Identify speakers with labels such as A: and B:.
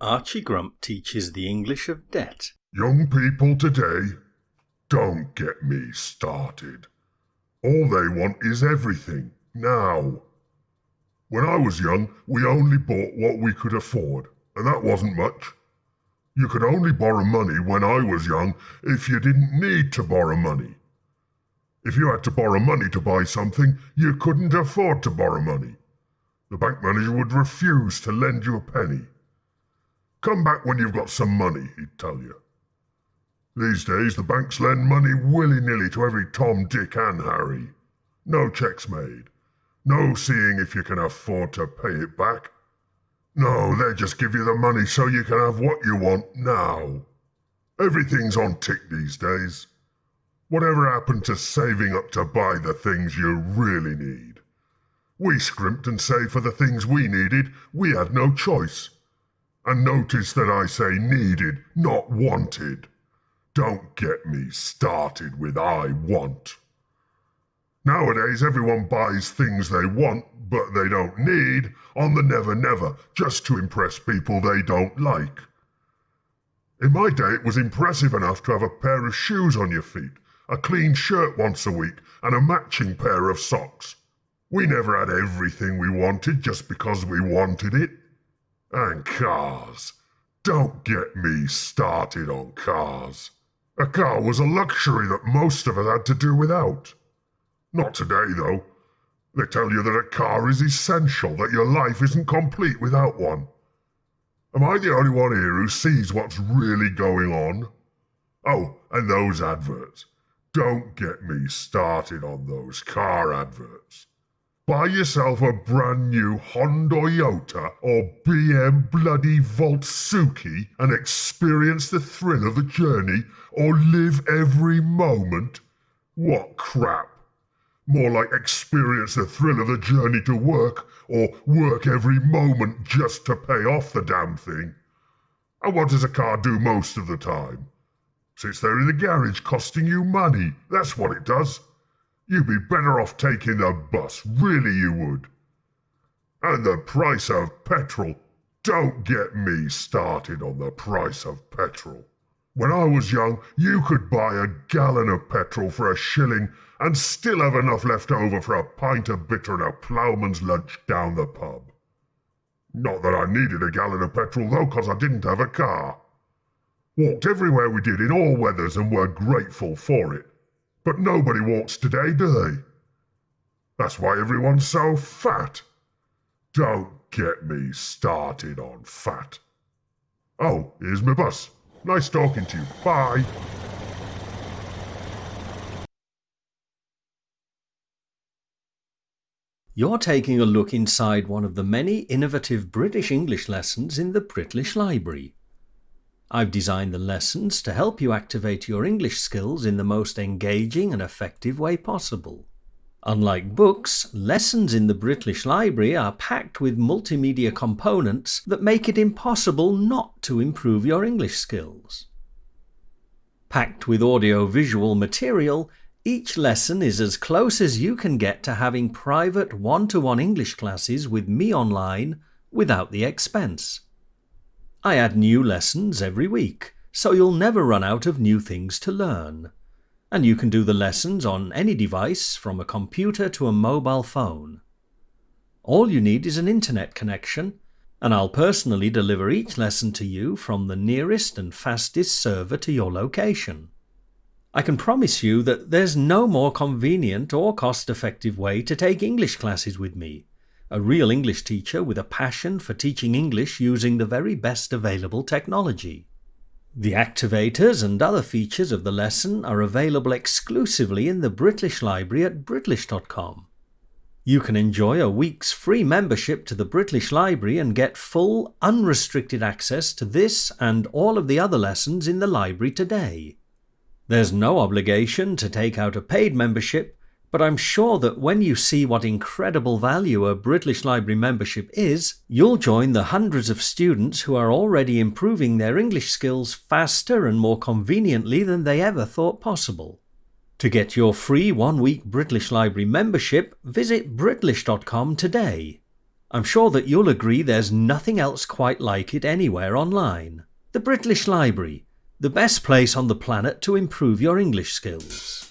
A: Archie Grump teaches the English of debt.
B: Young people today, don't get me started. All they want is everything, now. When I was young, we only bought what we could afford, and that wasn't much. You could only borrow money when I was young if you didn't need to borrow money. If you had to borrow money to buy something, you couldn't afford to borrow money. The bank manager would refuse to lend you a penny. Come back when you've got some money, he'd tell you. These days, the banks lend money willy-nilly to every Tom, Dick and Harry. No checks made. No seeing if you can afford to pay it back. No, they just give you the money so you can have what you want now. Everything's on tick these days. Whatever happened to saving up to buy the things you really need? We scrimped and saved for the things we needed. We had no choice. And notice that I say needed, not wanted. Don't get me started with I want. Nowadays, everyone buys things they want, but they don't need, on the never-never, just to impress people they don't like. In my day, it was impressive enough to have a pair of shoes on your feet, a clean shirt once a week, and a matching pair of socks. We never had everything we wanted just because we wanted it. And cars. Don't get me started on cars. A car was a luxury that most of us had to do without. Not today, though. They tell you that a car is essential, that your life isn't complete without one. Am I the only one here who sees what's really going on? Oh, and those adverts. Don't get me started on those car adverts. Buy yourself a brand new Honda Toyota or BM bloody Voltsuki and experience the thrill of the journey or live every moment? What crap. More like experience the thrill of the journey to work or work every moment just to pay off the damn thing. And what does a car do most of the time? Sits there in the garage costing you money. That's what it does. You'd be better off taking the bus, really you would. And the price of petrol. Don't get me started on the price of petrol. When I was young, you could buy a gallon of petrol for £1 and still have enough left over for a pint of bitter and a ploughman's lunch down the pub. Not that I needed a gallon of petrol though, 'cause I didn't have a car. Walked everywhere we did in all weathers and were grateful for it. But nobody walks today, do they? That's why everyone's so fat. Don't get me started on fat. Oh, here's my bus. Nice talking to you. Bye.
A: You're taking a look inside one of the many innovative British English lessons in the Britlish Library. I've designed the lessons to help you activate your English skills in the most engaging and effective way possible. Unlike books, lessons in the Britlish Library are packed with multimedia components that make it impossible not to improve your English skills. Packed with audio-visual material, each lesson is as close as you can get to having private one-to-one English classes with me online without the expense. I add new lessons every week, so you'll never run out of new things to learn. And you can do the lessons on any device from a computer to a mobile phone. All you need is an internet connection, and I'll personally deliver each lesson to you from the nearest and fastest server to your location. I can promise you that there's no more convenient or cost-effective way to take English classes with me, a real English teacher with a passion for teaching English using the very best available technology. The activators and other features of the lesson are available exclusively in the Britlish Library at Britlish.com. You can enjoy a week's free membership to the Britlish Library and get full, unrestricted access to this and all of the other lessons in the library today. There's no obligation to take out a paid membership, but I'm sure that when you see what incredible value a Britlish Library membership is, you'll join the hundreds of students who are already improving their English skills faster and more conveniently than they ever thought possible. To get your free one-week Britlish Library membership, visit Britlish.com today. I'm sure that you'll agree there's nothing else quite like it anywhere online. The Britlish Library, the best place on the planet to improve your English skills.